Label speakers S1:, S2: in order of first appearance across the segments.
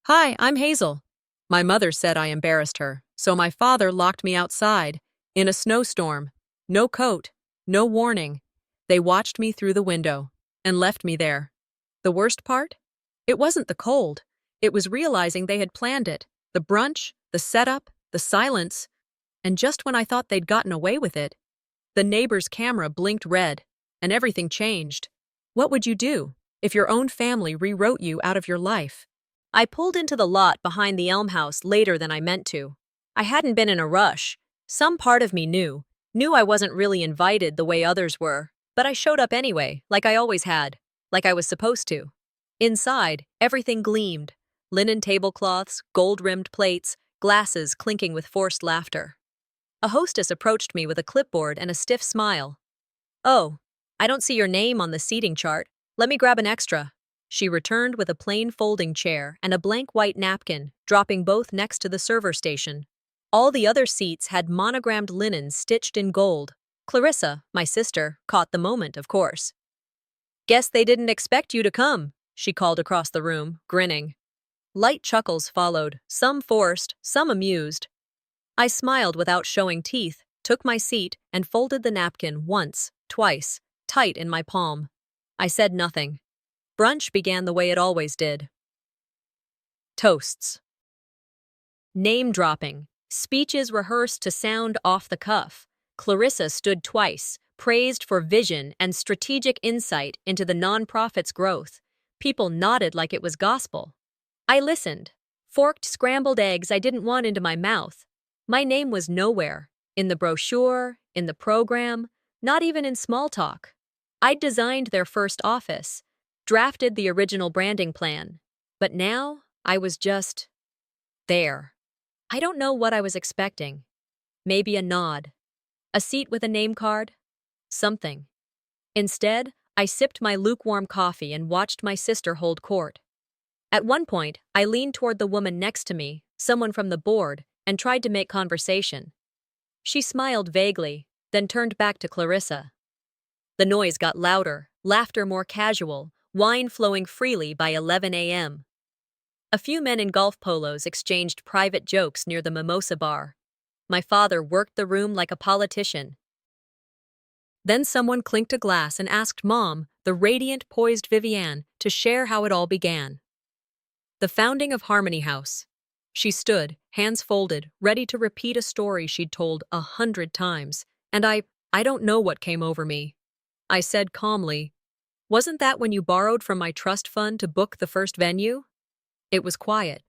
S1: Hi, I'm Hazel. My mother said I embarrassed her, so my father locked me outside, in a snowstorm. No coat, no warning. They watched me through the window, and left me there. The worst part? It wasn't the cold. It was realizing they had planned it. The brunch, the setup, the silence. And just when I thought they'd gotten away with it, the neighbor's camera blinked red, and everything changed. What would you do if your own family rewrote you out of your life? I pulled into the lot behind the elm house later than I meant to. I hadn't been in a rush. Some part of me knew I wasn't really invited the way others were, but I showed up anyway, like I always had, like I was supposed to. Inside, everything gleamed. Linen tablecloths, gold-rimmed plates, glasses clinking with forced laughter. A hostess approached me with a clipboard and a stiff smile. "Oh, I don't see your name on the seating chart. Let me grab an extra." She returned with a plain folding chair and a blank white napkin, dropping both next to the server station. All the other seats had monogrammed linen stitched in gold. Clarissa, my sister, caught the moment, of course. "Guess they didn't expect you to come," she called across the room, grinning. Light chuckles followed, some forced, some amused. I smiled without showing teeth, took my seat, and folded the napkin once, twice, tight in my palm. I said nothing. Brunch began the way it always did. Toasts. Name-dropping. Speeches rehearsed to sound off the cuff. Clarissa stood twice, praised for vision and strategic insight into the nonprofit's growth. People nodded like it was gospel. I listened. Forked scrambled eggs I didn't want into my mouth. My name was nowhere. In the brochure, in the program, not even in small talk. I'd designed their first office, drafted the original branding plan. But now, I was just there. I don't know what I was expecting. Maybe a nod. A seat with a name card? Something. Instead, I sipped my lukewarm coffee and watched my sister hold court. At one point, I leaned toward the woman next to me, someone from the board, and tried to make conversation. She smiled vaguely, then turned back to Clarissa. The noise got louder, laughter more casual, wine flowing freely by 11 a.m. A few men in golf polos exchanged private jokes near the mimosa bar. My father worked the room like a politician. Then someone clinked a glass and asked Mom, the radiant, poised Vivienne, to share how it all began. The founding of Harmony House. She stood, hands folded, ready to repeat a story she'd told 100 times, and I don't know what came over me. I said calmly, "Wasn't that when you borrowed from my trust fund to book the first venue?" It was quiet.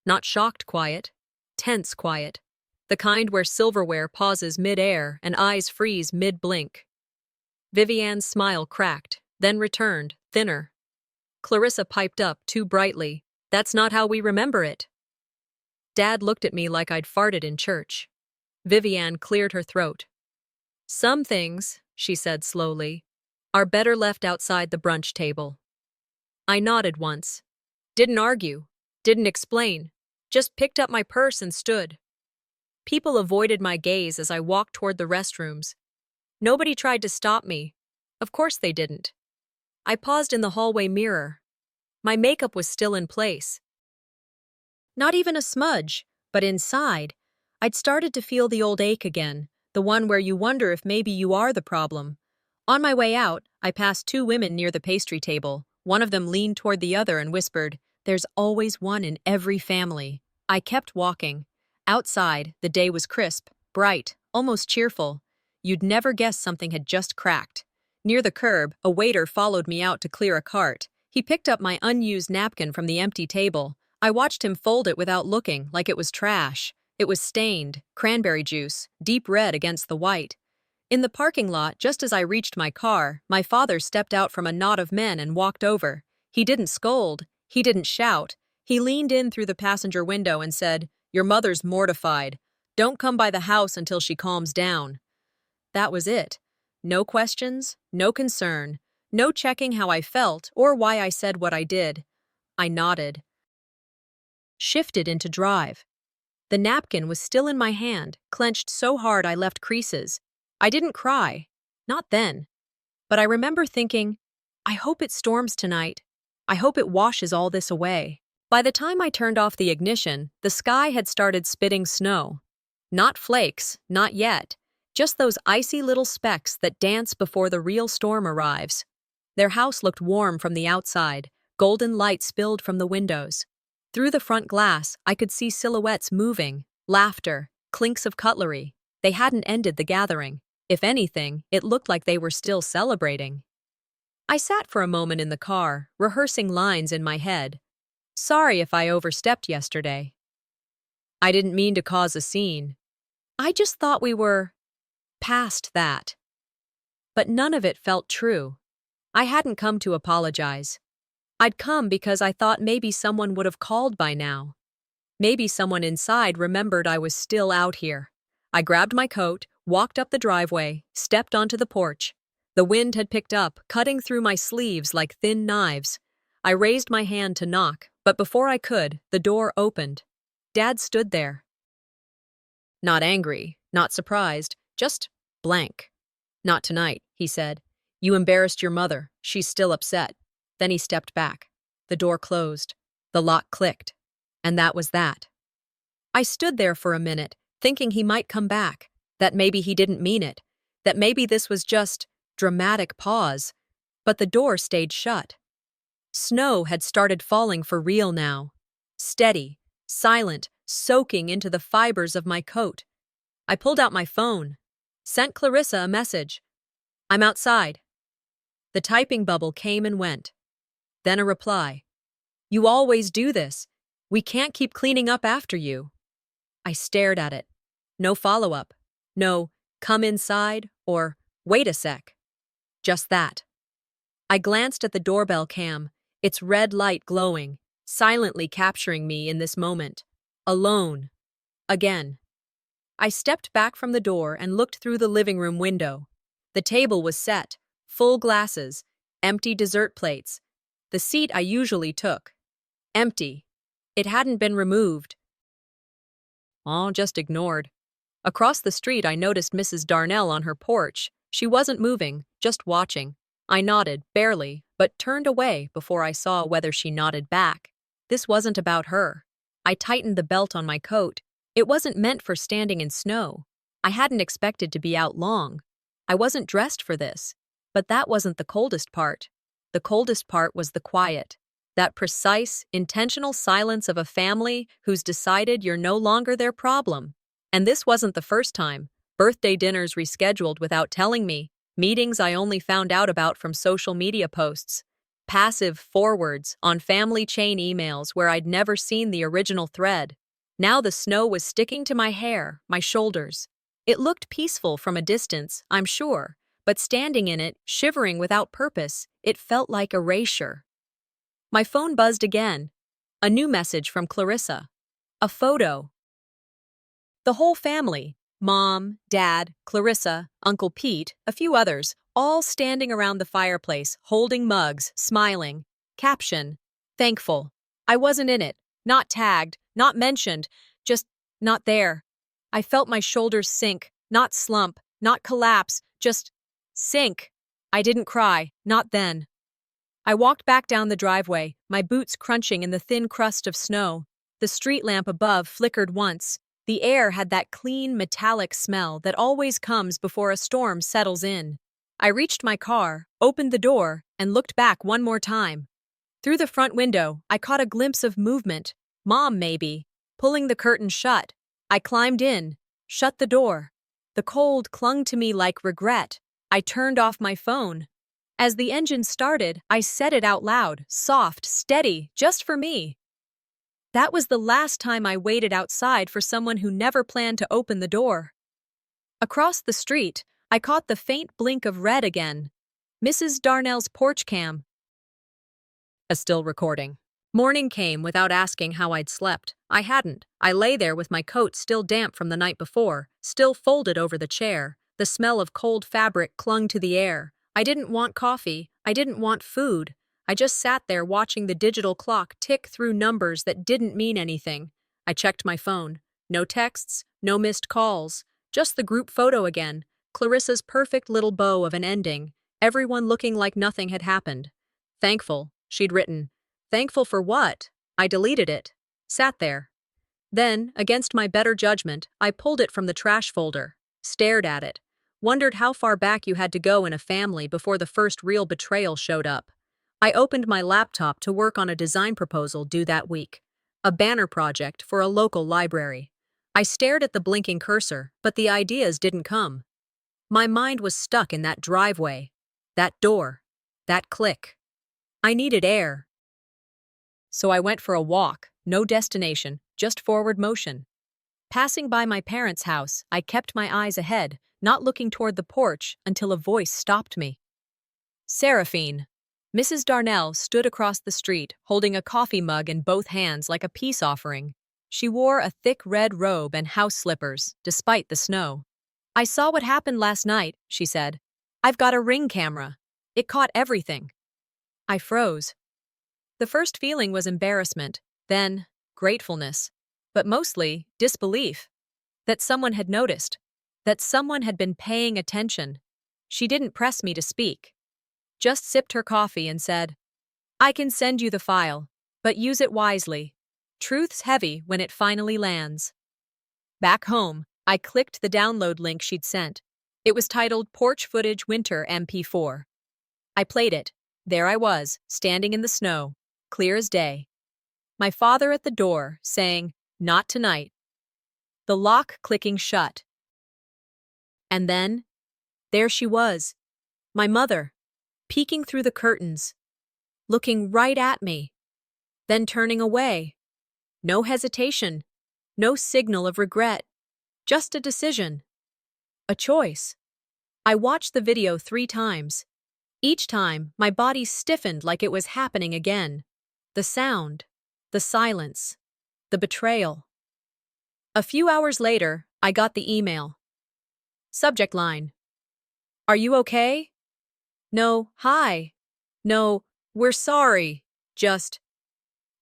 S1: Not shocked quiet. Tense quiet. The kind where silverware pauses mid-air and eyes freeze mid-blink. Vivianne's smile cracked, then returned, thinner. Clarissa piped up too brightly, "That's not how we remember it." Dad looked at me like I'd farted in church. Vivienne cleared her throat. "Some things," she said slowly, "are better left outside the brunch table." I nodded once. Didn't argue. Didn't explain. Just picked up my purse and stood. People avoided my gaze as I walked toward the restrooms. Nobody tried to stop me. Of course they didn't. I paused in the hallway mirror. My makeup was still in place. Not even a smudge, but inside, I'd started to feel the old ache again, the one where you wonder if maybe you are the problem. On my way out, I passed two women near the pastry table. One of them leaned toward the other and whispered, "There's always one in every family." I kept walking. Outside, the day was crisp, bright, almost cheerful. You'd never guess something had just cracked. Near the curb, a waiter followed me out to clear a cart. He picked up my unused napkin from the empty table. I watched him fold it without looking, like it was trash. It was stained, cranberry juice, deep red against the white. In the parking lot, just as I reached my car, my father stepped out from a knot of men and walked over. He didn't scold. He didn't shout. He leaned in through the passenger window and said, "Your mother's mortified. Don't come by the house until she calms down." That was it. No questions, no concern, no checking how I felt or why I said what I did. I nodded. Shifted into drive. The napkin was still in my hand, clenched so hard I left creases. I didn't cry. Not then. But I remember thinking, I hope it storms tonight. I hope it washes all this away. By the time I turned off the ignition, the sky had started spitting snow. Not flakes, not yet. Just those icy little specks that dance before the real storm arrives. Their house looked warm from the outside, golden light spilled from the windows. Through the front glass, I could see silhouettes moving, laughter, clinks of cutlery. They hadn't ended the gathering. If anything, it looked like they were still celebrating. I sat for a moment in the car, rehearsing lines in my head. Sorry if I overstepped yesterday. I didn't mean to cause a scene. I just thought we were past that. But none of it felt true. I hadn't come to apologize. I'd come because I thought maybe someone would have called by now. Maybe someone inside remembered I was still out here. I grabbed my coat, walked up the driveway, stepped onto the porch. The wind had picked up, cutting through my sleeves like thin knives. I raised my hand to knock, but before I could, the door opened. Dad stood there. Not angry, not surprised, just blank. Not tonight, he said. You embarrassed your mother. She's still upset. Then he stepped back. The door closed. The lock clicked. And that was that. I stood there for a minute, thinking he might come back, that maybe he didn't mean it, that maybe this was just dramatic pause. But the door stayed shut. Snow had started falling for real now. Steady, silent, soaking into the fibers of my coat. I pulled out my phone. Sent Clarissa a message. I'm outside. The typing bubble came and went. Then a reply. You always do this. We can't keep cleaning up after you. I stared at it. No follow-up. No, come inside, or wait a sec. Just that. I glanced at the doorbell cam, its red light glowing, silently capturing me in this moment. Alone. Again. I stepped back from the door and looked through the living room window. The table was set, full glasses, empty dessert plates. The seat I usually took. Empty. It hadn't been removed. Just ignored. Across the street I noticed Mrs. Darnell on her porch. She wasn't moving, just watching. I nodded, barely, but turned away before I saw whether she nodded back. This wasn't about her. I tightened the belt on my coat. It wasn't meant for standing in snow. I hadn't expected to be out long. I wasn't dressed for this. But that wasn't the coldest part. The coldest part was the quiet. That precise, intentional silence of a family who's decided you're no longer their problem. And this wasn't the first time. Birthday dinners rescheduled without telling me. Meetings I only found out about from social media posts. Passive forwards on family chain emails where I'd never seen the original thread. Now the snow was sticking to my hair, my shoulders. It looked peaceful from a distance, I'm sure, but standing in it, shivering without purpose, it felt like erasure. My phone buzzed again. A new message from Clarissa. A photo. The whole family, Mom, Dad, Clarissa, Uncle Pete, a few others, all standing around the fireplace, holding mugs, smiling. Caption. Thankful. I wasn't in it, not tagged, not mentioned, just not there. I felt my shoulders sink, not slump, not collapse, just sink. I didn't cry, not then. I walked back down the driveway, my boots crunching in the thin crust of snow. The street lamp above flickered once. The air had that clean, metallic smell that always comes before a storm settles in. I reached my car, opened the door, and looked back one more time. Through the front window, I caught a glimpse of movement. Mom, maybe, pulling the curtain shut. I climbed in, shut the door. The cold clung to me like regret. I turned off my phone. As the engine started, I said it out loud, soft, steady, just for me. That was the last time I waited outside for someone who never planned to open the door. Across the street, I caught the faint blink of red again. Mrs. Darnell's porch cam. Still recording. Morning came without asking how I'd slept. I hadn't. I lay there with my coat still damp from the night before, still folded over the chair. The smell of cold fabric clung to the air. I didn't want coffee. I didn't want food. I just sat there watching the digital clock tick through numbers that didn't mean anything. I checked my phone. No texts, no missed calls. Just the group photo again. Clarissa's perfect little bow of an ending. Everyone looking like nothing had happened. Thankful, she'd written. Thankful for what? I deleted it. Sat there. Then, against my better judgment, I pulled it from the trash folder, stared at it, wondered how far back you had to go in a family before the first real betrayal showed up. I opened my laptop to work on a design proposal due that week, a banner project for a local library. I stared at the blinking cursor, but the ideas didn't come. My mind was stuck in that driveway, that door, that click. I needed air. So I went for a walk, no destination, just forward motion. Passing by my parents' house, I kept my eyes ahead, not looking toward the porch until a voice stopped me. Seraphine. Mrs. Darnell stood across the street, holding a coffee mug in both hands like a peace offering. She wore a thick red robe and house slippers, despite the snow. I saw what happened last night, she said. I've got a Ring camera. It caught everything. I froze. The first feeling was embarrassment, then gratefulness, but mostly disbelief. That someone had noticed. That someone had been paying attention. She didn't press me to speak. Just sipped her coffee and said, I can send you the file, but use it wisely. Truth's heavy when it finally lands. Back home, I clicked the download link she'd sent. It was titled Porch Footage Winter MP4. I played it. There I was, standing in the snow, clear as day. My father at the door, saying, not tonight. The lock clicking shut. And then, there she was, my mother, peeking through the curtains, looking right at me, then turning away. No hesitation, no signal of regret, just a decision, a choice. I watched the video 3 times. Each time, my body stiffened like it was happening again. The sound, the silence, the betrayal. A few hours later, I got the email. Subject line. Are you okay? No, hi. No, we're sorry. Just,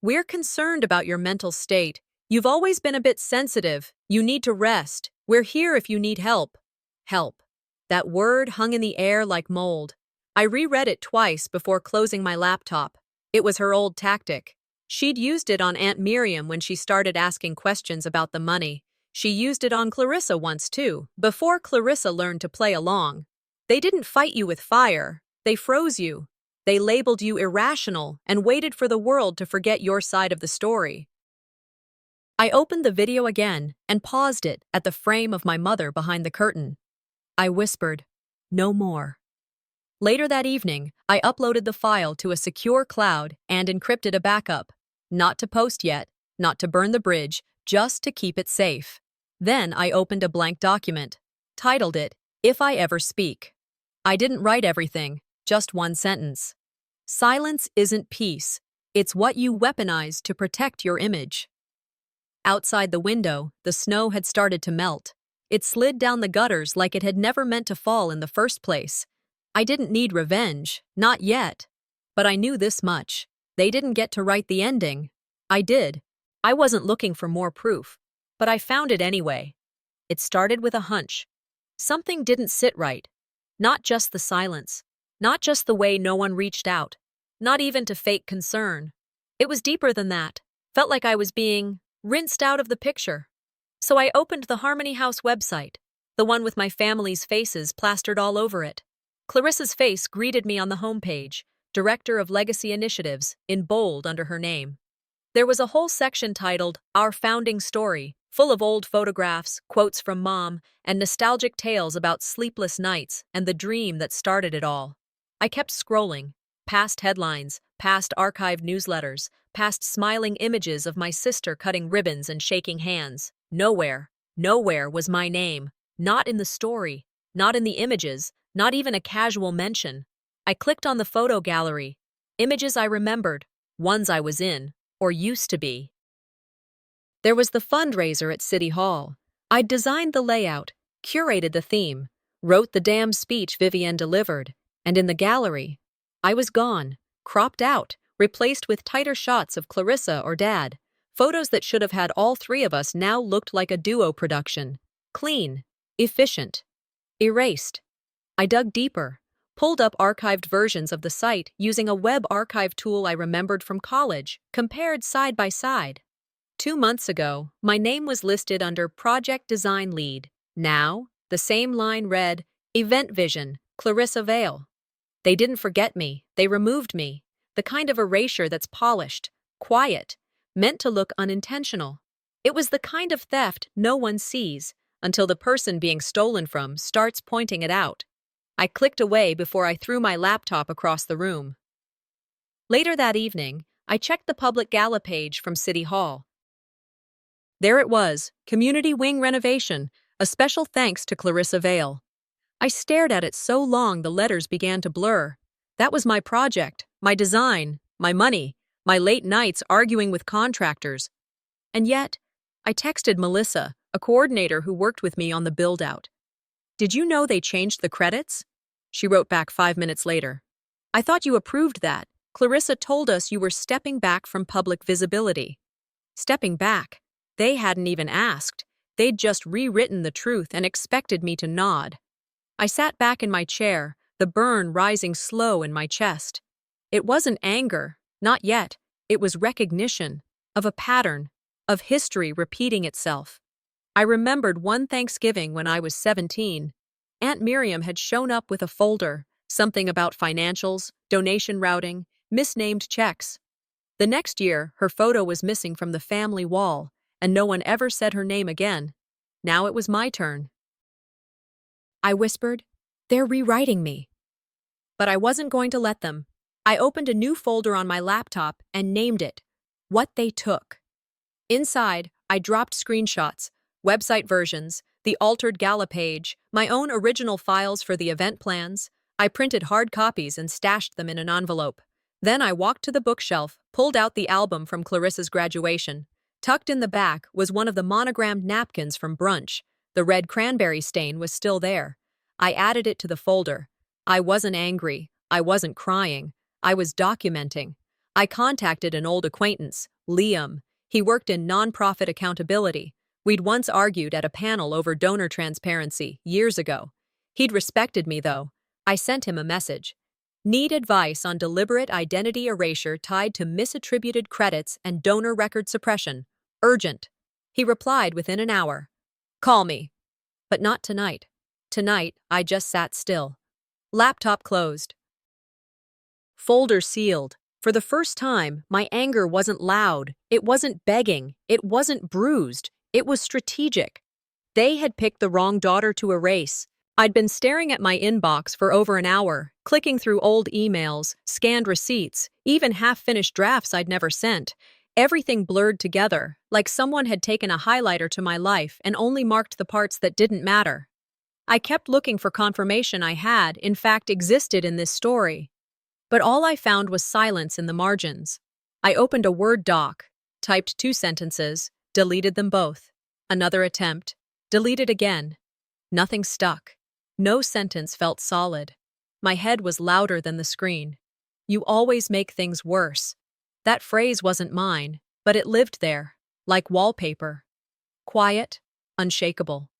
S1: we're concerned about your mental state. You've always been a bit sensitive. You need to rest. We're here if you need help. Help. That word hung in the air like mold. I reread it twice before closing my laptop. It was her old tactic. She'd used it on Aunt Miriam when she started asking questions about the money. She used it on Clarissa once too, before Clarissa learned to play along. They didn't fight you with fire. They froze you. They labeled you irrational and waited for the world to forget your side of the story. I opened the video again and paused it at the frame of my mother behind the curtain. I whispered, no more. Later that evening, I uploaded the file to a secure cloud and encrypted a backup. Not to post yet, not to burn the bridge, just to keep it safe. Then I opened a blank document, titled it, If I Ever Speak. I didn't write everything, just one sentence. Silence isn't peace. It's what you weaponize to protect your image. Outside the window, the snow had started to melt. It slid down the gutters like it had never meant to fall in the first place. I didn't need revenge, not yet. But I knew this much. They didn't get to write the ending. I did. I wasn't looking for more proof, but I found it anyway. It started with a hunch. Something didn't sit right. Not just the silence. Not just the way no one reached out. Not even to fake concern. It was deeper than that. Felt like I was being rinsed out of the picture. So I opened the Harmony House website, the one with my family's faces plastered all over it. Clarissa's face greeted me on the homepage, Director of Legacy Initiatives, in bold under her name. There was a whole section titled Our Founding Story, full of old photographs, quotes from Mom, and nostalgic tales about sleepless nights and the dream that started it all. I kept scrolling, past headlines, past archived newsletters, past smiling images of my sister cutting ribbons and shaking hands. Nowhere was my name. Not in the story, not in the images, not even a casual mention. I clicked on the photo gallery. Images I remembered, ones I was in, or used to be. There was the fundraiser at City Hall. I'd designed the layout, curated the theme, wrote the damn speech Vivienne delivered, and in the gallery, I was gone, cropped out, replaced with tighter shots of Clarissa or Dad. Photos that should have had all 3 of us now looked like a duo production. Clean, efficient, erased. I dug deeper. pulled up archived versions of the site using a web archive tool I remembered from college, compared side by side. 2 months ago, my name was listed under Project Design Lead. Now, the same line read, Event Vision, Clarissa Vale. They didn't forget me, they removed me. The kind of erasure that's polished, quiet, meant to look unintentional. It was the kind of theft no one sees until the person being stolen from starts pointing it out. I clicked away before I threw my laptop across the room. Later that evening, I checked the public gala page from City Hall. There it was, Community Wing Renovation, a special thanks to Clarissa Vale. I stared at it so long the letters began to blur. That was my project, my design, my money, my late nights arguing with contractors. And yet, I texted Melissa, a coordinator who worked with me on the build-out. Did you know they changed the credits? She wrote back 5 minutes later. I thought you approved that. Clarissa told us you were stepping back from public visibility. Stepping back? They hadn't even asked. They'd just rewritten the truth and expected me to nod. I sat back in my chair, the burn rising slow in my chest. It wasn't anger, not yet. It was recognition of a pattern, of history repeating itself. I remembered one Thanksgiving when I was 17. Aunt Miriam had shown up with a folder, something about financials, donation routing, misnamed checks. The next year, her photo was missing from the family wall, and no one ever said her name again. Now it was my turn. I whispered, "They're rewriting me." But I wasn't going to let them. I opened a new folder on my laptop and named it, What They Took. Inside, I dropped screenshots, website versions, the altered gala page, my own original files for the event plans. I printed hard copies and stashed them in an envelope. Then I walked to the bookshelf, pulled out the album from Clarissa's graduation. Tucked in the back was one of the monogrammed napkins from Brunch. The red cranberry stain was still there. I added it to the folder. I wasn't angry. I wasn't crying. I was documenting. I contacted an old acquaintance, Liam. He worked in nonprofit accountability. We'd once argued at a panel over donor transparency years ago. He'd respected me, though. I sent him a message. Need advice on deliberate identity erasure tied to misattributed credits and donor record suppression. Urgent. He replied within an hour. Call me. But not tonight. Tonight, I just sat still. Laptop closed. Folder sealed. For the first time, my anger wasn't loud. It wasn't begging. It wasn't bruised. It was strategic. They had picked the wrong daughter to erase. I'd been staring at my inbox for over an hour, clicking through old emails, scanned receipts, even half-finished drafts I'd never sent. Everything blurred together, like someone had taken a highlighter to my life and only marked the parts that didn't matter. I kept looking for confirmation I had, in fact, existed in this story. But all I found was silence in the margins. I opened a Word doc, typed 2 sentences, deleted them both. Another attempt, deleted again. Nothing stuck. No sentence felt solid. My head was louder than the screen. You always make things worse. That phrase wasn't mine, but it lived there, like wallpaper. Quiet, unshakable.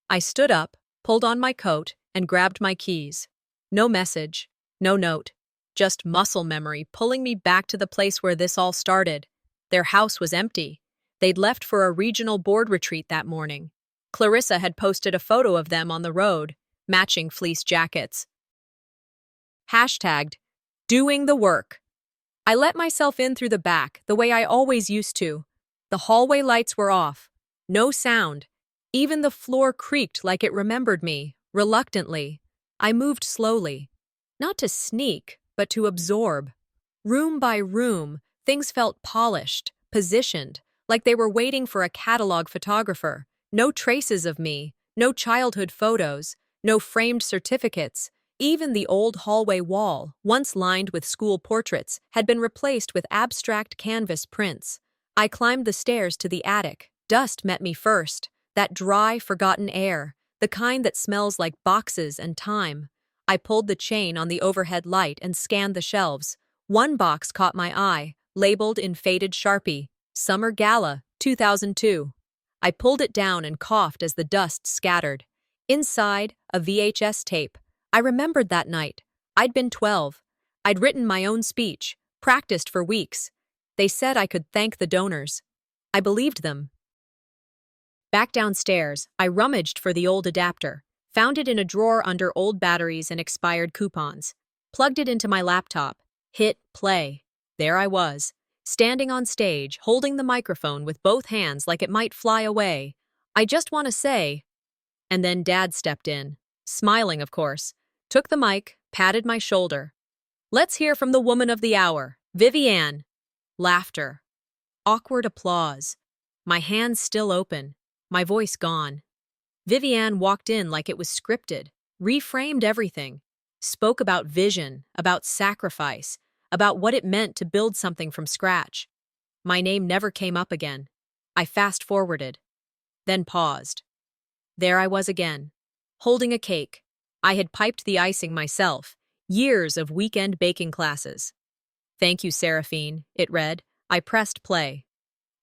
S1: I stood up, pulled on my coat, and grabbed my keys. No message, no note, just muscle memory pulling me back to the place where this all started. Their house was empty. They'd left for a regional board retreat that morning. Clarissa had posted a photo of them on the road, matching fleece jackets. Hashtagged, doing the work. I let myself in through the back, the way I always used to. The hallway lights were off. No sound. Even the floor creaked like it remembered me, reluctantly. I moved slowly. Not to sneak, but to absorb. Room by room, things felt polished, positioned, like they were waiting for a catalog photographer. No traces of me, no childhood photos, no framed certificates. Even the old hallway wall, once lined with school portraits, had been replaced with abstract canvas prints. I climbed the stairs to the attic. Dust met me first, that dry, forgotten air, the kind that smells like boxes and time. I pulled the chain on the overhead light and scanned the shelves. One box caught my eye, labeled in faded Sharpie, Summer Gala, 2002. I pulled it down and coughed as the dust scattered. Inside, a VHS tape. I remembered that night. I'd been 12. I'd written my own speech, practiced for weeks. They said I could thank the donors. I believed them. Back downstairs, I rummaged for the old adapter, found it in a drawer under old batteries and expired coupons, plugged it into my laptop, hit play. There I was, standing on stage, holding the microphone with both hands like it might fly away. I just want to say. And then Dad stepped in, smiling, of course, took the mic, patted my shoulder. Let's hear from the woman of the hour, Vivian. Laughter. Awkward applause. My hands still open, my voice gone. Vivian walked in like it was scripted, reframed everything, spoke about vision, about sacrifice, about what it meant to build something from scratch. My name never came up again. I fast-forwarded, then paused. There I was again, holding a cake. I had piped the icing myself, years of weekend baking classes. Thank you, Seraphine, it read. I pressed play.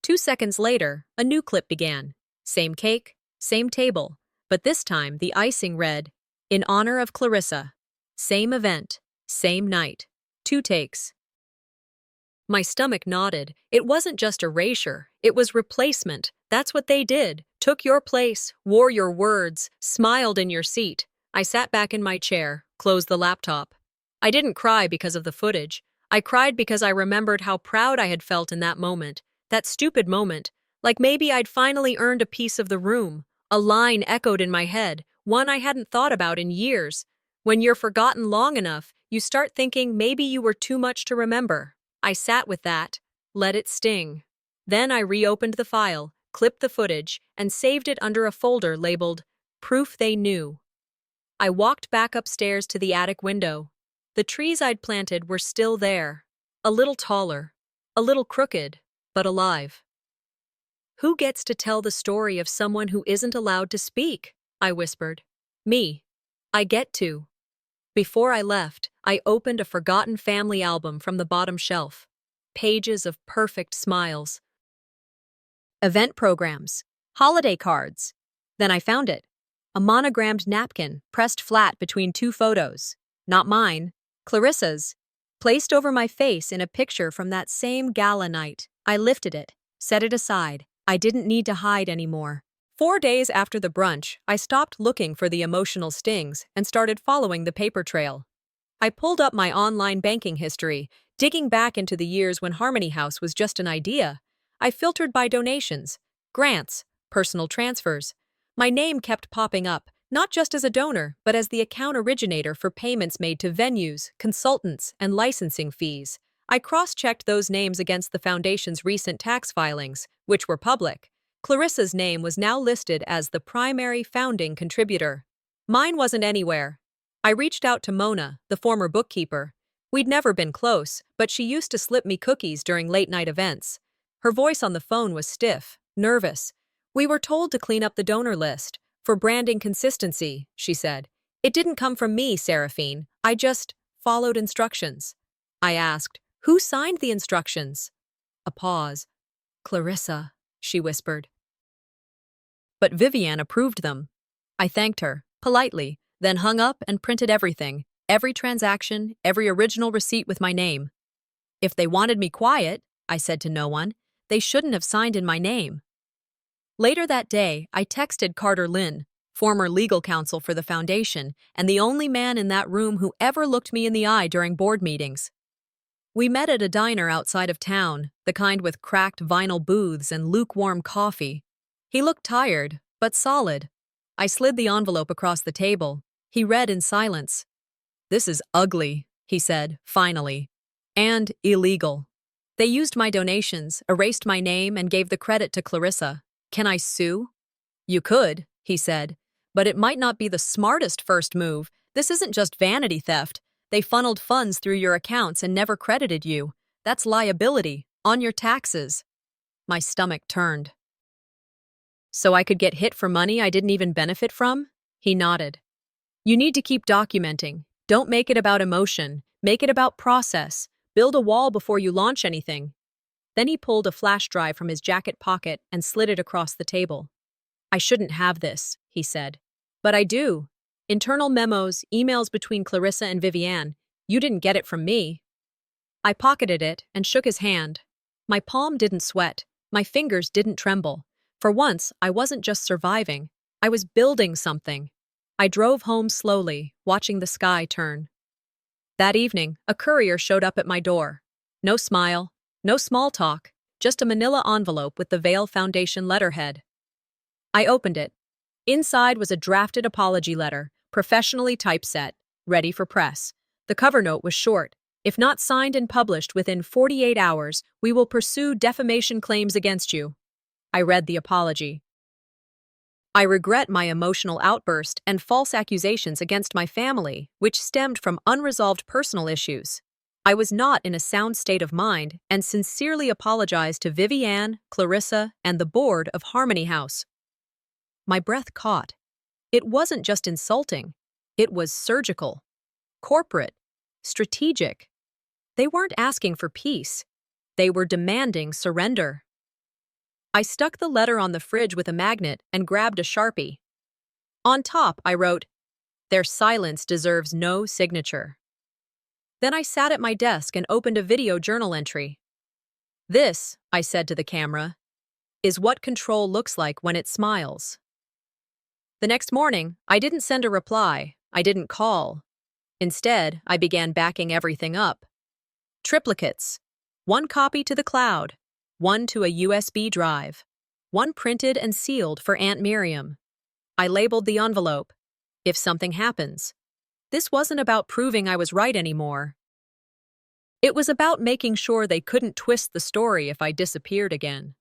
S1: 2 seconds later, a new clip began. Same cake, same table, but this time the icing read, in honor of Clarissa. Same event, same night. 2 takes. My stomach nodded. It wasn't just erasure, it was replacement. That's what they did. Took your place, wore your words, smiled in your seat. I sat back in my chair, closed the laptop. I didn't cry because of the footage. I cried because I remembered how proud I had felt in that moment, that stupid moment, like maybe I'd finally earned a piece of the room. A line echoed in my head, one I hadn't thought about in years. When you're forgotten long enough, you start thinking maybe you were too much to remember. I sat with that, let it sting. Then I reopened the file, clipped the footage, and saved it under a folder labeled, Proof They Knew. I walked back upstairs to the attic window. The trees I'd planted were still there, a little taller, a little crooked, but alive. Who gets to tell the story of someone who isn't allowed to speak? I whispered. Me. I get to. Before I left, I opened a forgotten family album from the bottom shelf. Pages of perfect smiles. Event programs. Holiday cards. Then I found it. A monogrammed napkin pressed flat between 2 photos. Not mine. Clarissa's, placed over my face in a picture from that same gala night. I lifted it, set it aside. I didn't need to hide anymore. 4 days after the brunch, I stopped looking for the emotional stings and started following the paper trail. I pulled up my online banking history, digging back into the years when Harmony House was just an idea. I filtered by donations, grants, personal transfers. My name kept popping up, not just as a donor, but as the account originator for payments made to venues, consultants, and licensing fees. I cross-checked those names against the foundation's recent tax filings, which were public. Clarissa's name was now listed as the primary founding contributor. Mine wasn't anywhere. I reached out to Mona, the former bookkeeper. We'd never been close, but she used to slip me cookies during late-night events. Her voice on the phone was stiff, nervous. We were told to clean up the donor list. For branding consistency, she said. It didn't come from me, Seraphine. I just followed instructions. I asked, who signed the instructions? A pause. Clarissa, she whispered. But Vivian approved them. I thanked her, politely, then hung up and printed everything, every transaction, every original receipt with my name. If they wanted me quiet, I said to no one, they shouldn't have signed in my name. Later that day, I texted Carter Lynn, former legal counsel for the foundation, and the only man in that room who ever looked me in the eye during board meetings. We met at a diner outside of town, the kind with cracked vinyl booths and lukewarm coffee. He looked tired, but solid. I slid the envelope across the table. He read in silence. This is ugly, he said, finally. And illegal. They used my donations, erased my name, and gave the credit to Clarissa. Can I sue? You could, he said, but it might not be the smartest first move. This isn't just vanity theft. They funneled funds through your accounts and never credited you. That's liability, on your taxes. My stomach turned. So I could get hit for money I didn't even benefit from? He nodded. You need to keep documenting. Don't make it about emotion. Make it about process. Build a wall before you launch anything. Then he pulled a flash drive from his jacket pocket and slid it across the table. I shouldn't have this, he said. But I do. Internal memos, emails between Clarissa and Vivian. You didn't get it from me. I pocketed it and shook his hand. My palm didn't sweat. My fingers didn't tremble. For once, I wasn't just surviving. I was building something. I drove home slowly, watching the sky turn. That evening, a courier showed up at my door. No smile, no small talk, just a manila envelope with the Veil Foundation letterhead. I opened it. Inside was a drafted apology letter, professionally typeset, ready for press. The cover note was short. If not signed and published within 48 hours, we will pursue defamation claims against you. I read the apology. I regret my emotional outburst and false accusations against my family, which stemmed from unresolved personal issues. I was not in a sound state of mind and sincerely apologized to Vivian, Clarissa, and the board of Harmony House. My breath caught. It wasn't just insulting. It was surgical, corporate, strategic. They weren't asking for peace. They were demanding surrender. I stuck the letter on the fridge with a magnet and grabbed a Sharpie. On top, I wrote, "Their silence deserves no signature." Then I sat at my desk and opened a video journal entry. "This," I said to the camera, "is what control looks like when it smiles." The next morning, I didn't send a reply. I didn't call. Instead, I began backing everything up. Triplicates. One copy to the cloud. One to a USB drive. One printed and sealed for Aunt Miriam. I labeled the envelope, "If something happens." This wasn't about proving I was right anymore. It was about making sure they couldn't twist the story if I disappeared again.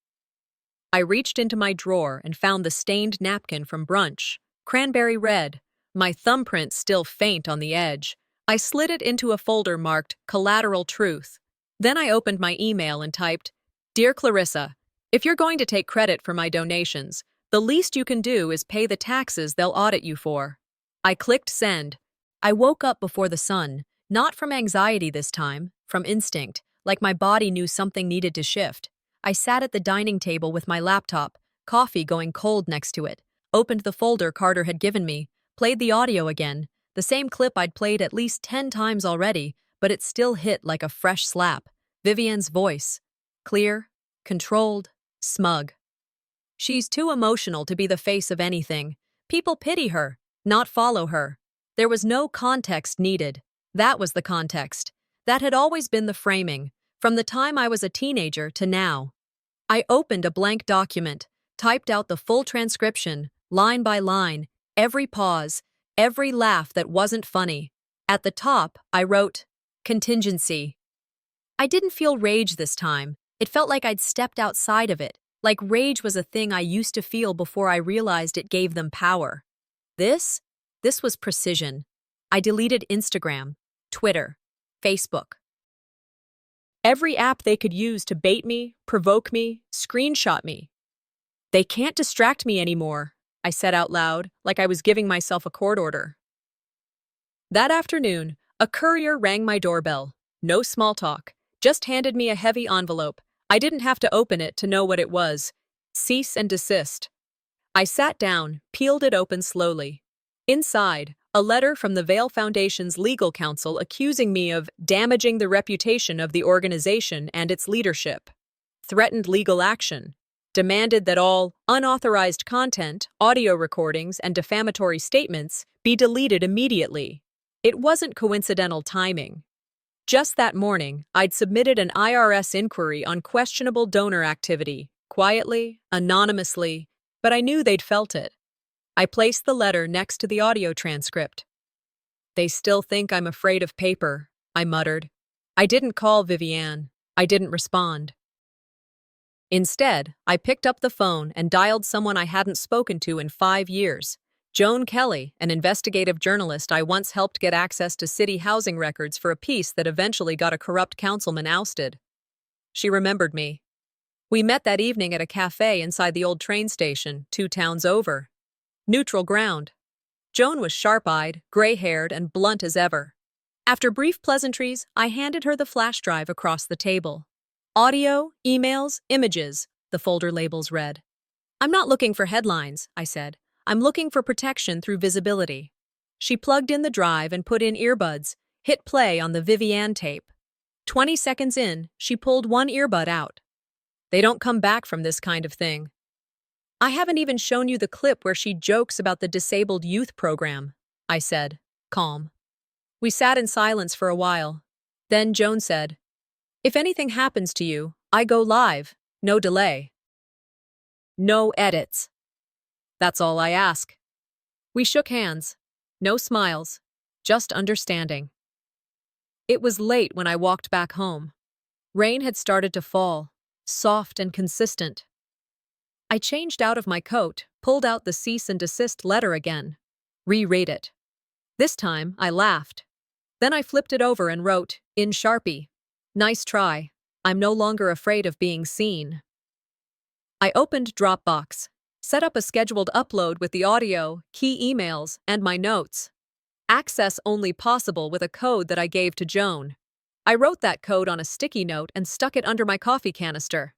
S1: I reached into my drawer and found the stained napkin from Brunch, cranberry red, my thumbprint still faint on the edge. I slid it into a folder marked Collateral Truth. Then I opened my email and typed, "Dear Clarissa, if you're going to take credit for my donations, the least you can do is pay the taxes they'll audit you for." I clicked send. I woke up before the sun, not from anxiety this time, from instinct, like my body knew something needed to shift. I sat at the dining table with my laptop, coffee going cold next to it, opened the folder Carter had given me, played the audio again, the same clip I'd played at least 10 times already, but it still hit like a fresh slap. Vivian's voice. Clear, controlled, smug. She's too emotional to be the face of anything. People pity her, not follow her. There was no context needed. That was the context. That had always been the framing, from the time I was a teenager to now. I opened a blank document, typed out the full transcription, line by line, every pause, every laugh that wasn't funny. At the top, I wrote, "Contingency." I didn't feel rage this time. It felt like I'd stepped outside of it, like rage was a thing I used to feel before I realized it gave them power. This was precision. I deleted Instagram, Twitter, Facebook. Every app they could use to bait me, provoke me, screenshot me. "They can't distract me anymore," I said out loud, like I was giving myself a court order. That afternoon, a courier rang my doorbell. No small talk, just handed me a heavy envelope. I didn't have to open it to know what it was. Cease and desist. I sat down, peeled it open slowly. Inside, a letter from the Veil Foundation's legal counsel accusing me of damaging the reputation of the organization and its leadership. Threatened legal action. Demanded that all unauthorized content, audio recordings, and defamatory statements be deleted immediately. It wasn't coincidental timing. Just that morning, I'd submitted an IRS inquiry on questionable donor activity, quietly, anonymously, but I knew they'd felt it. I placed the letter next to the audio transcript. "They still think I'm afraid of paper," I muttered. I didn't call Vivian. I didn't respond. Instead, I picked up the phone and dialed someone I hadn't spoken to in 5 years. Joan Kelly, an investigative journalist I once helped get access to city housing records for a piece that eventually got a corrupt councilman ousted. She remembered me. We met that evening at a cafe inside the old train station, 2 towns over. Neutral ground. Joan was sharp-eyed, gray-haired, and blunt as ever. After brief pleasantries, I handed her the flash drive across the table. "Audio, emails, images," the folder labels read. "I'm not looking for headlines," I said. "I'm looking for protection through visibility." She plugged in the drive and put in earbuds. Hit play on the Vivian tape. 20 seconds in, she pulled one earbud out. They don't come back from this kind of thing. I haven't even shown you the clip where she jokes about the disabled youth program, I said, calm. We sat in silence for a while. Then Joan said, if anything happens to you, I go live, no delay. No edits. That's all I ask. We shook hands. No smiles, just understanding. It was late when I walked back home. Rain had started to fall, soft and consistent. I changed out of my coat, pulled out the cease and desist letter again. Reread it. This time, I laughed. Then I flipped it over and wrote, in Sharpie, nice try. I'm no longer afraid of being seen. I opened Dropbox, set up a scheduled upload with the audio, key emails, and my notes. Access only possible with a code that I gave to Joan. I wrote that code on a sticky note and stuck it under my coffee canister.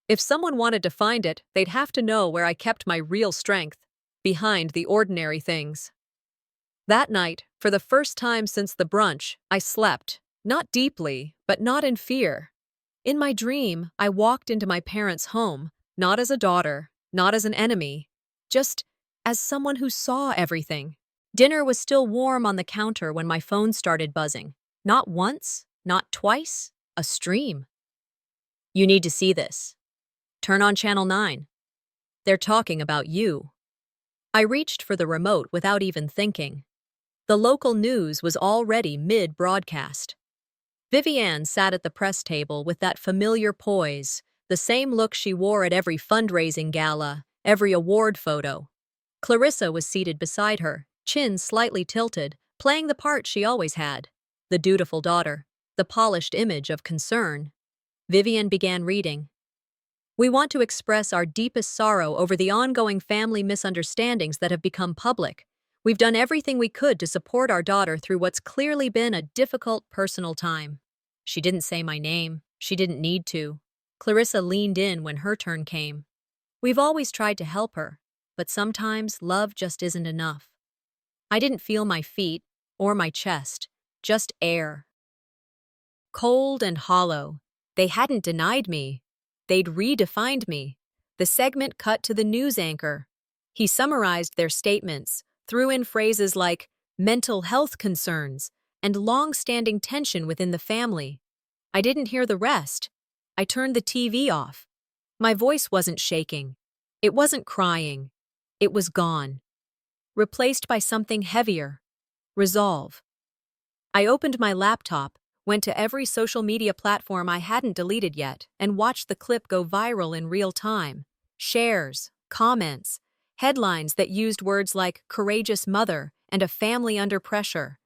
S1: If someone wanted to find it, they'd have to know where I kept my real strength, behind the ordinary things. That night, for the first time since the brunch, I slept, not deeply, but not in fear. In my dream, I walked into my parents' home, not as a daughter, not as an enemy, just as someone who saw everything. Dinner was still warm on the counter when my phone started buzzing. Not once, not twice, a stream. You need to see this. Turn on Channel 9. They're talking about you. I reached for the remote without even thinking. The local news was already mid-broadcast. Vivian sat at the press table with that familiar poise, the same look she wore at every fundraising gala, every award photo. Clarissa was seated beside her, chin slightly tilted, playing the part she always had. The dutiful daughter, the polished image of concern. Vivian began reading. We want to express our deepest sorrow over the ongoing family misunderstandings that have become public. We've done everything we could to support our daughter through what's clearly been a difficult personal time. She didn't say my name. She didn't need to. Clarissa leaned in when her turn came. We've always tried to help her, but sometimes love just isn't enough. I didn't feel my feet or my chest, just air. Cold and hollow. They hadn't denied me. They'd redefined me. The segment cut to the news anchor. He summarized their statements, threw in phrases like mental health concerns and long-standing tension within the family. I didn't hear the rest. I turned the TV off. My voice wasn't shaking. It wasn't crying. It was gone. Replaced by something heavier. Resolve. I opened my laptop, went to every social media platform I hadn't deleted yet, and watched the clip go viral in real time. Shares, comments, headlines that used words like courageous mother and a family under pressure.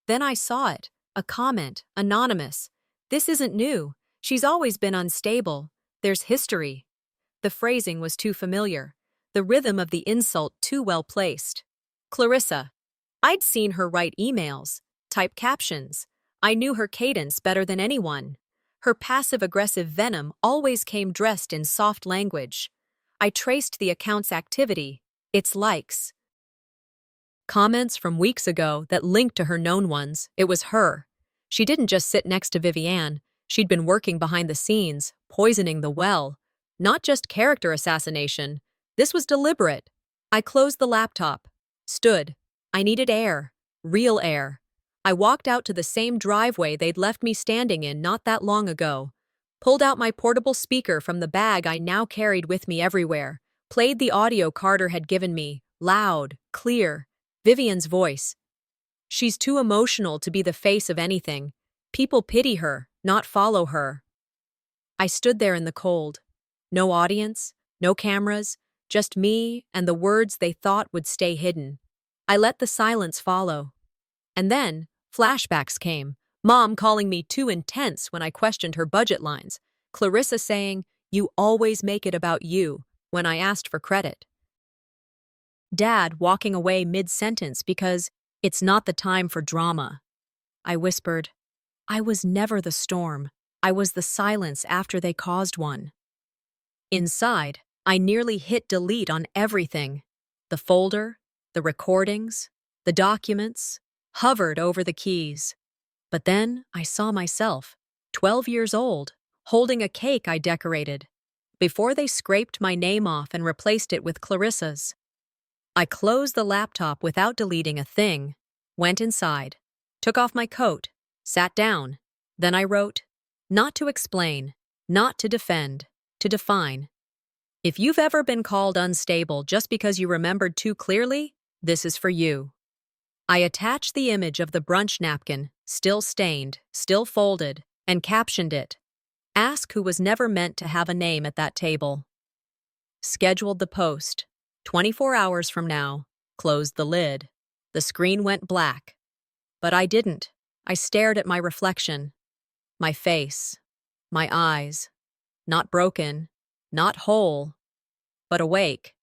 S1: Then I saw it, a comment, anonymous. This isn't new. She's always been unstable. There's history. The phrasing was too familiar. The rhythm of the insult too well placed. Clarissa. I'd seen her write emails, type captions. I knew her cadence better than anyone. Her passive-aggressive venom always came dressed in soft language. I traced the account's activity, its likes. Comments from weeks ago that linked to her known ones. It was her. She didn't just sit next to Vivian. She'd been working behind the scenes, poisoning the well. Not just character assassination. This was deliberate. I closed the laptop. Stood. I needed air. Real air. I walked out to the same driveway they'd left me standing in not that long ago. Pulled out my portable speaker from the bag I now carried with me everywhere. Played the audio Carter had given me. Loud. Clear. Vivian's voice. She's too emotional to be the face of anything. People pity her, not follow her. I stood there in the cold. No audience, no cameras, just me and the words they thought would stay hidden. I let the silence follow. And then, flashbacks came. Mom calling me too intense when I questioned her budget lines. Clarissa saying, "You always make it about you," when I asked for credit. Dad walking away mid-sentence because it's not the time for drama. I whispered, I was never the storm. I was the silence after they caused one. Inside, I nearly hit delete on everything. The folder, the recordings, the documents, hovered over the keys. But then I saw myself, 12 years old, holding a cake I decorated, before they scraped my name off and replaced it with Clarissa's. I closed the laptop without deleting a thing, went inside, took off my coat, sat down. Then I wrote, not to explain, not to defend, to define. If you've ever been called unstable just because you remembered too clearly, this is for you. I attached the image of the brunch napkin, still stained, still folded, and captioned it, "Ask who was never meant to have a name at that table." Scheduled the post. 24 hours from now. Closed the lid. The screen went black. But I didn't. I stared at my reflection. My face. My eyes. Not broken. Not whole. But awake.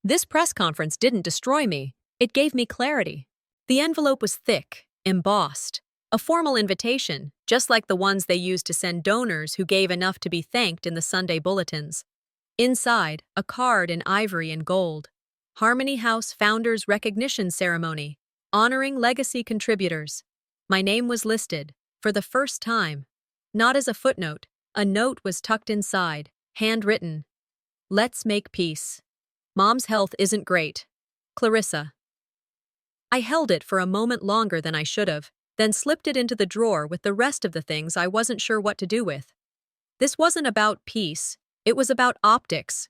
S1: This press conference didn't destroy me. It gave me clarity. The envelope was thick, embossed. A formal invitation, just like the ones they used to send donors who gave enough to be thanked in the Sunday bulletins. Inside, a card in ivory and gold. Harmony House Founders Recognition Ceremony, honoring legacy contributors. My name was listed, for the first time. Not as a footnote, a note was tucked inside, handwritten. Let's make peace. Mom's health isn't great. Clarissa. I held it for a moment longer than I should have, then slipped it into the drawer with the rest of the things I wasn't sure what to do with. This wasn't about peace, it was about optics.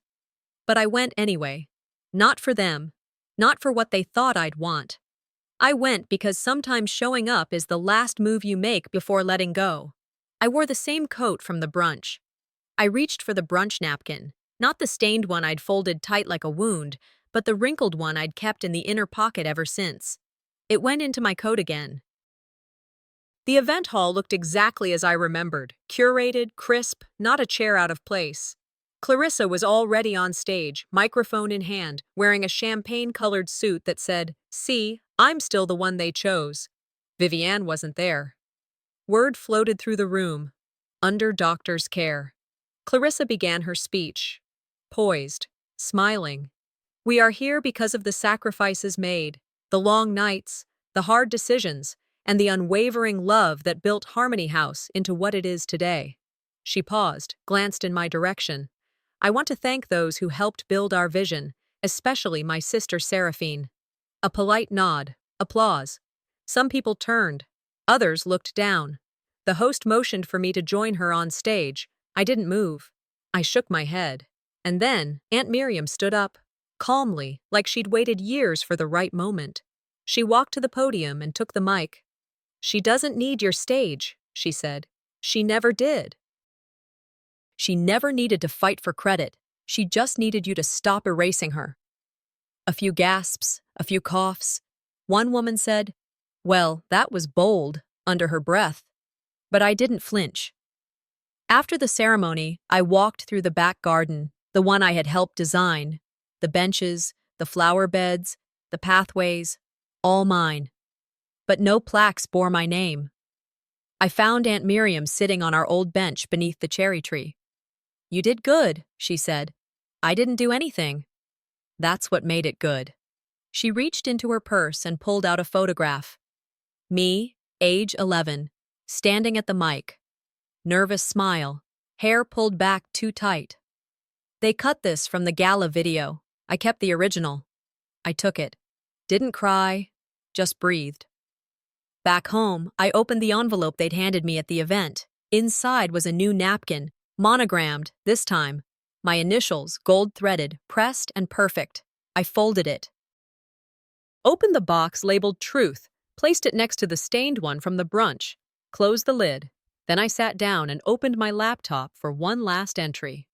S1: But I went anyway. Not for them, not for what they thought I'd want. I went because sometimes showing up is the last move you make before letting go. I wore the same coat from the brunch. I reached for the brunch napkin, not the stained one I'd folded tight like a wound, but the wrinkled one I'd kept in the inner pocket ever since. It went into my coat again. The event hall looked exactly as I remembered, curated, crisp, not a chair out of place. Clarissa was already on stage, microphone in hand, wearing a champagne-colored suit that said, "See, I'm still the one they chose." Vivienne wasn't there. Word floated through the room. Under doctor's care. Clarissa began her speech. Poised, smiling. "We are here because of the sacrifices made, the long nights, the hard decisions, and the unwavering love that built Harmony House into what it is today." She paused, glanced in my direction. "I want to thank those who helped build our vision, especially my sister Seraphine." A polite nod, applause. Some people turned. Others looked down. The host motioned for me to join her on stage. I didn't move. I shook my head. And then Aunt Miriam stood up, calmly, like she'd waited years for the right moment. She walked to the podium and took the mic. "She doesn't need your stage," she said. "She never did. She never needed to fight for credit. She just needed you to stop erasing her." A few gasps, a few coughs. One woman said, "Well, that was bold," under her breath. But I didn't flinch. After the ceremony, I walked through the back garden, the one I had helped design. The benches, the flower beds, the pathways, all mine. But no plaques bore my name. I found Aunt Miriam sitting on our old bench beneath the cherry tree. "You did good," she said. "I didn't do anything." That's what made it good. She reached into her purse and pulled out a photograph. Me, age 11, standing at the mic. Nervous smile, hair pulled back too tight. "They cut this from the gala video. I kept the original." I took it. Didn't cry, just breathed. Back home, I opened the envelope they'd handed me at the event. Inside was a new napkin, monogrammed, this time. My initials, gold-threaded, pressed and perfect. I folded it. Opened the box labeled Truth, placed it next to the stained one from the brunch, closed the lid. Then I sat down and opened my laptop for one last entry.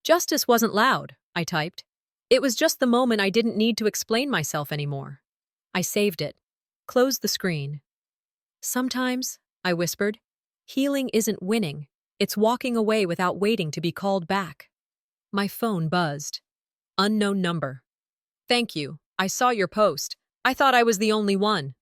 S1: "Justice wasn't loud," I typed. It was just the moment I didn't need to explain myself anymore. I saved it. Closed the screen. "Sometimes," I whispered, "healing isn't winning. It's walking away without waiting to be called back." My phone buzzed. Unknown number. "Thank you. I saw your post. I thought I was the only one."